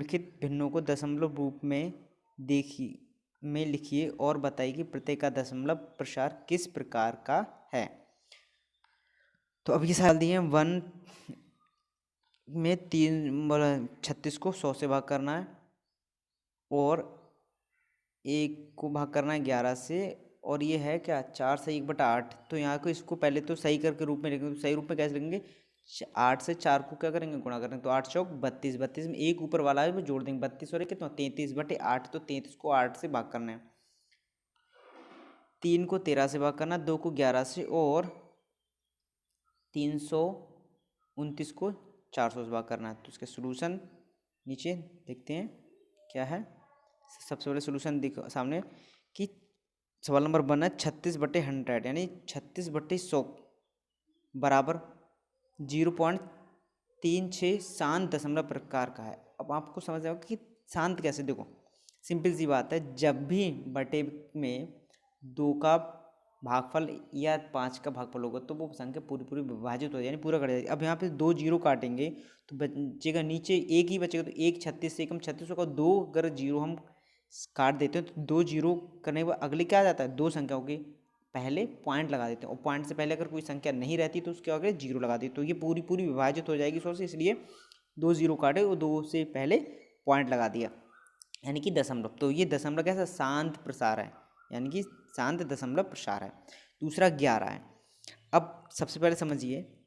निम्नलिखित भिन्नों को दशमलव रूप में लिखिए और बताइए कि प्रत्येक का दशमलव प्रसार किस प्रकार का है। तो अब ये सवाल दिए हैं 1 में 36 को 100 से भाग करना है और 1 को भाग करना है 11 से, और ये है क्या 4 से 1/8। तो यहाँ को इसको पहले तो सही करके रूप में लिखेंगे। तो सही रूप में कैसे लिखेंगे, 8 से 4 को क्या करेंगे, गुणा करेंगे। तो 8 चौक 32, 32 में एक ऊपर वाला है वो जोड़ देंगे, 32 और कितना 33/8। तो 33 को 8 से भाग करना है, 3 को 13 से भाग करना, 2 को 11 से, और 329 को 400 से भाग करना है। तो इसका सोल्यूशन नीचे देखते हैं क्या है। सबसे पहले सोल्यूशन दिखो सामने कि सवाल नंबर 1 है 36/100 यानी 36/100 बराबर 0.36 शांत दशमलव प्रकार का है। अब आपको समझ आएगा कि शांत कैसे, देखो सिंपल सी बात है, जब भी बटे में 2 का भागफल या 5 का भागफल होगा तो वो संख्या पूरी विभाजित हो जाए, यानी पूरा कट जाएगी। अब यहाँ पे 2 जीरो काटेंगे तो बचेगा नीचे एक ही बचेगा, तो 1 36 से एकम 36 होगा। 2 अगर जीरो हम काट देते हैं तो 2 जीरो करने के बाद अगले क्या आ जाता है, 2 संख्याओं के पहले पॉइंट लगा देते हैं, और पॉइंट से पहले अगर कोई संख्या नहीं रहती तो उसके आगे जीरो लगा देते। तो ये पूरी विभाजित हो जाएगी 100 से, इसलिए 2 जीरो काटे और 2 से पहले पॉइंट लगा दिया, यानी कि दशमलव। तो ये दशमलव कैसा शांत प्रसार है, यानी कि शांत दशमलव प्रसार है। दूसरा 11 है। अब सबसे पहले समझिए,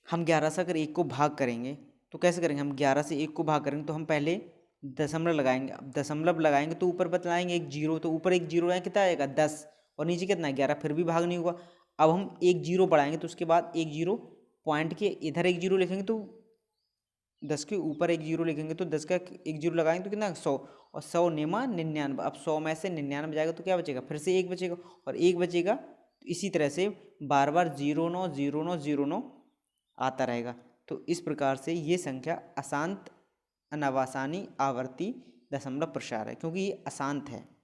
हम 11 से अगर 1 को भाग करेंगे तो कैसे करेंगे, हम 11 से 1 को भाग करेंगे तो हम पहले दशमलव लगाएंगे। अब दशमलव लगाएंगे तो ऊपर बतलाएंगे एक जीरो, तो ऊपर एक जीरो आएगा कितना आएगा 10, और नीचे कितना है 11, फिर भी भाग नहीं हुआ। अब हम एक जीरो बढ़ाएंगे तो उसके बाद एक जीरो पॉइंट के इधर एक जीरो लिखेंगे, तो 10 के ऊपर एक जीरो लिखेंगे तो 10 का एक जीरो लगाएंगे तो कितना 100, और 100 नेमा 99। अब 100 में से 99 जाएगा तो क्या बचेगा, फिर से एक बचेगा और एक बचेगा। तो इसी तरह से बार बार 09 09 09 आता रहेगा। तो इस प्रकार से ये संख्या अशांत अनावसानी आवर्ती दशमलव प्रसार है, क्योंकि ये अशांत है,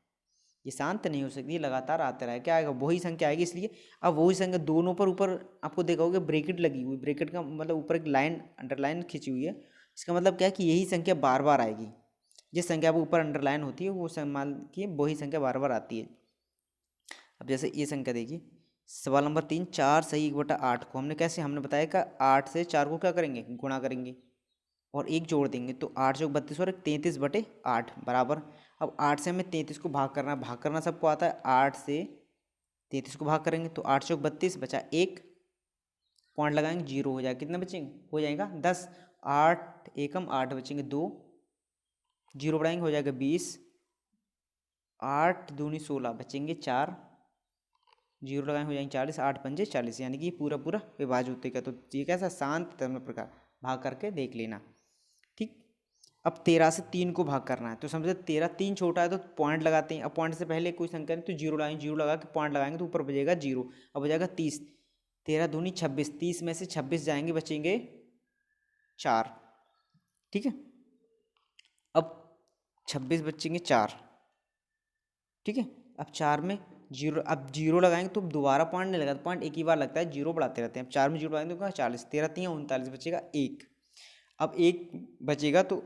ये शांत नहीं हो सकती, ये लगातार आते रहेगा। क्या आएगा, वही संख्या आएगी। इसलिए अब वही संख्या दोनों पर ऊपर आपको देखा होगा ब्रैकेट लगी हुई, ब्रैकेट का मतलब ऊपर एक लाइन अंडरलाइन खींची हुई है। इसका मतलब क्या है कि यही संख्या बार बार आएगी। जिस संख्या पर ऊपर अंडरलाइन होती है वो मान की वही संख्या बार बार आती है। अब जैसे ये संख्या देखिए, सवाल नंबर 3, 4 सही 1/8 को हमने कैसे, हमने बताया कि 8 से 4 को क्या करेंगे, गुणा करेंगे और एक जोड़ देंगे। तो 8 चौक 32 और 33/8 बराबर। अब 8 से हमें 33 को भाग करना सबको आता है। 8 से 33 को भाग करेंगे तो 8 चौक 32 बचा एक, पॉइंट लगाएंगे जीरो हो जाएगा, कितने बचेंगे, हो जाएगा 10। 8 एकम 8 बचेंगे 2, जीरो बढ़ाएंगे हो जाएगा 20, 8 दूनी 16 बचेंगे 4, जीरो लगाएंगे हो जाएंगे 40, 8 पंजे 40, यानी कि पूरा विभाज्य होते का। तो ये कैसा शांत दशमलव प्रकार, भाग करके देख लेना। ठीक, अब 13 से 3 को भाग करना है तो समझे 13, 3 छोटा है तो पॉइंट लगाते हैं। अब पॉइंट से पहले कोई संख्या नहीं तो जीरो लगाएंगे, जीरो लगा के पॉइंट लगाएंगे तो ऊपर बचेगा जीरो। अब हो जाएगा 30, 13 दूनी 26, 30 में से 26 जाएंगे बचेंगे 4। ठीक है, अब 26 बचेंगे 4। ठीक है, अब 4 में जीरो, अब जीरो लगाएंगे तो दोबारा पॉइंट नहीं लगा, पॉइंट एक ही बार लगता है, जीरो बढ़ाते रहते हैं। अब 4 में जीरो लगाएंगे तो क्या 40, 13 3 39 बचेगा एक। अब एक बचेगा तो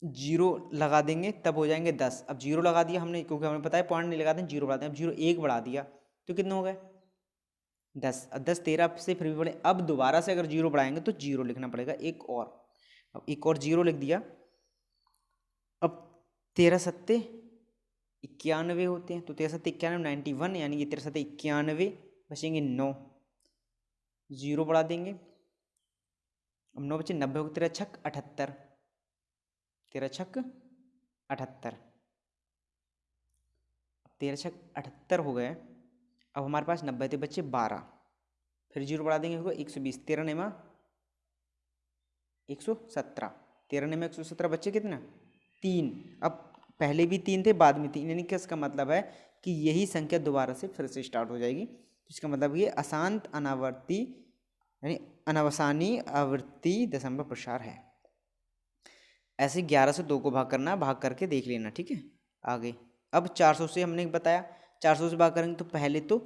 जीरो लगा देंगे तब हो जाएंगे 10। अब जीरो लगा दिया हमने, क्योंकि हमें पता है पॉइंट नहीं लगाते हैं, जीरो बढ़ाते हैं। अब जीरो एक बढ़ा दिया तो कितने हो गए 10। अब 10 13 से फिर भी बढ़े। अब दोबारा से अगर जीरो बढ़ाएंगे तो जीरो लिखना पड़ेगा एक और। अब एक और जीरो लिख दिया। अब 13 सत्ते 91 होते हैं, तो 13 सत्ते 91 91, यानी कि 13 सत्ते 91 बचेंगे 9, जीरो बढ़ा देंगे। अब 9 बचे 90 हो, 13 छक 78, 13 छक 78, 13 छक 78 हो गए। अब हमारे पास 90 थे बच्चे 12, फिर जीरो बढ़ा देंगे होगा 120, 13 नेमा 117, 13 नेमा 117 बच्चे कितना 3। अब पहले भी 3 थे बाद में 3, यानी कि इसका मतलब है कि यही संख्या दोबारा से फिर से स्टार्ट हो जाएगी। तो इसका मतलब ये अशांत अनावर्ती यानी अनावसानी आवृत्ति दशमलव प्रसार है। ऐसे 11 से 2 को भाग करना, भाग करके देख लेना। ठीक है, आगे अब 400 से हमने बताया, 400 से भाग करेंगे तो पहले तो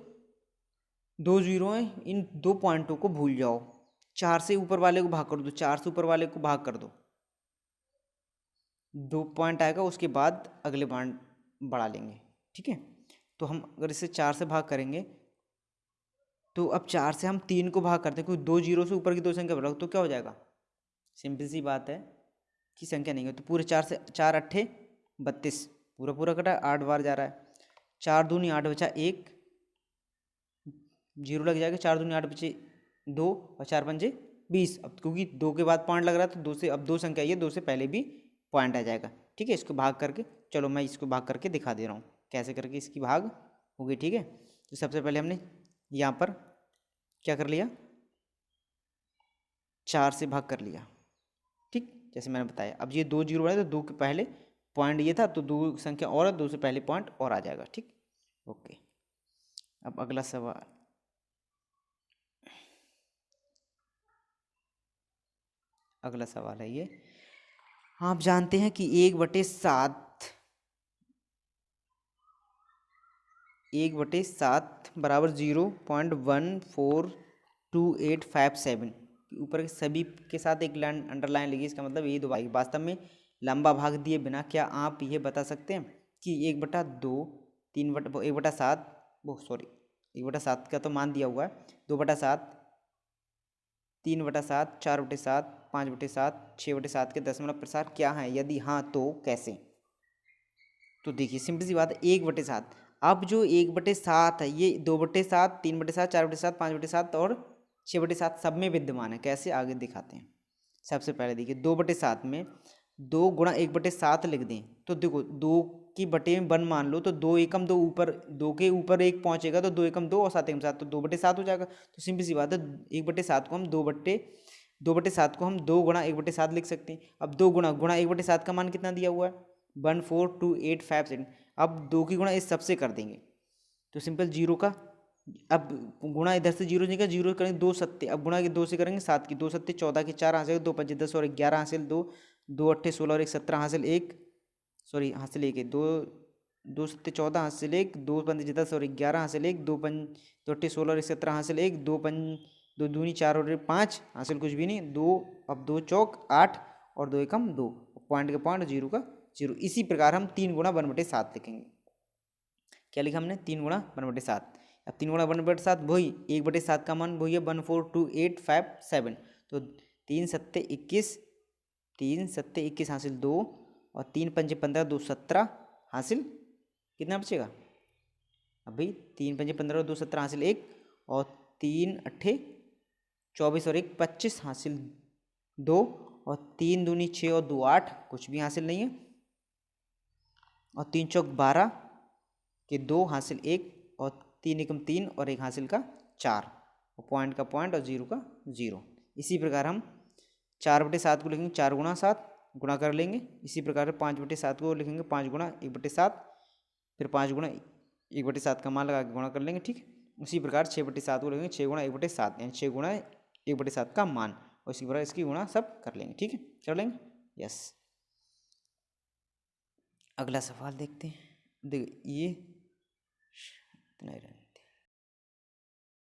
2 जीरो हैं, इन 2 पॉइंटों को भूल जाओ। 4 से ऊपर वाले को भाग कर दो, 4 से ऊपर वाले को भाग कर दो, 2 पॉइंट आएगा उसके बाद अगले पॉइंट बढ़ा लेंगे, ठीक है। तो हम अगर इसे 4 से भाग करेंगे तो अब 4 से हम 3 को भाग करते हैं, क्योंकि 2 जीरो से ऊपर की 2 संख्या बढ़ाओ तो क्या हो जाएगा, सिंपल सी बात है कि संख्या नहीं है तो पूरे 4 से 4 अट्ठे 32, पूरा पूरा कटा 8 बार जा रहा है, 4 दूनी 8 बचा 1, जीरो लग जाएगा, 4 दूनी 8 बचे 2 और 4 पंजे 20। अब क्योंकि 2 के बाद पॉइंट लग रहा है तो 2 से अब 2 संख्या ये 2 से पहले भी पॉइंट आ जाएगा, ठीक है। इसको भाग करके, चलो मैं इसको भाग करके दिखा दे रहा हूँ कैसे करके इसकी भाग होगी, ठीक है। तो सबसे पहले हमने यहाँ पर क्या कर लिया, 4 से भाग कर लिया, ठीक, जैसे मैंने बताया। अब ये 2 जीरो बने तो 2 के पहले पॉइंट ये था तो 2 संख्या और 2 से पहले पॉइंट और आ जाएगा, ठीक, ओके। अब अगला सवाल, अगला सवाल है ये, आप जानते हैं कि 1/7 बराबर 0.142857, ऊपर के सभी के साथ एक लाइन अंडरलाइन लिखिए, इसका मतलब ये दो भाई वास्तव में लंबा भाग दिए बिना क्या आप ये बता सकते हैं कि 1/2 1/7 वो सॉरी 1/7 का तो मान दिया हुआ है, 2/7 3/7 4/7 5/7 6/7 के दशमलव प्रसार क्या है, यदि हाँ तो कैसे। तो देखिए सिंपल सी बात है, 1/7, अब जो 1/7 है ये 2/7 3/7 4/7 5/7 और 6/7 सब में विद्यमान है, कैसे आगे दिखाते हैं। सबसे पहले देखिए 2/7 में 2 गुणा 1/7 लिख दें तो देखो 2 की बटे में 1 मान लो तो 2 एकम 2 ऊपर 2 के ऊपर 1 पहुंचेगा तो 2 एकम 2 और 7 एकम 7 तो 2/7 हो जाएगा। तो सिंपल सी बात है 1/7 को हम 2/7 को हम 2 गुणा 1/7 लिख सकते हैं। अब 2 गुणा 1/7 का मान कितना दिया हुआ है 14287, अब 2 की गुणा इस सबसे कर देंगे तो सिंपल जीरो का, अब गुणा इधर से जीरो निकल जीरो करेंगे 2 सत्ते, अब गुणा के 2 से करेंगे 7 की 2 सत्ते 14 के 4 हासिल 2 पंजे 10 और 11 हासिल 2 2 अट्ठे 16 और 1 17 हासिल 1 सॉरी हासिल 1 है 2 2 सत्ते 14 हासिल 1 2 पंजे 10 और 11 हासिल 1 2 अट्ठे 16 और 1 17 हासिल 1 2 दूनी 4 और 5 हासिल कुछ भी नहीं 2, अब 2 चौक 8 और 2 एकम 2, पॉइंट का पॉइंट जीरो का जीरो। इसी प्रकार हम 3 गुणा 1/7 लिखेंगे, क्या लिखा हमने 3 गुणा 1/7। अब 3 गुणा 1/7 वही 1/7 का मान वही है 14287, तो 3 सत्ते 21 हासिल 2 और 3 पंजे 15 2 17 हासिल कितना बचेगा, अब भाई 3 पंजे 15 2 17 हासिल 1 और 3 अट्ठे 24 और 1 25 हासिल 2 और 3 दूनी 6 और 2 8 कुछ भी हासिल नहीं है और 3 चौक 12 के 2 हासिल 1 और 3 एकम 3 और 1 हासिल का 4 और पॉइंट का पॉइंट और जीरो का जीरो। इसी प्रकार हम 4/7 को लिखेंगे 4 गुणा 7 गुणा कर लेंगे, इसी प्रकार 5/7 को लिखेंगे 5 गुणा 1/7 फिर 5 गुणा 1/7 का मान लगा के गुणा कर लेंगे, ठीक। उसी प्रकार 6/7 को लिखेंगे 6 गुणा 1/7 यानी 6 गुणा 1/7 का मान और इसी प्रकार इसकी गुणा सब कर लेंगे, ठीक है कर लेंगे यस। अगला सवाल देखते हैं, देखिए ये इतना ही रहने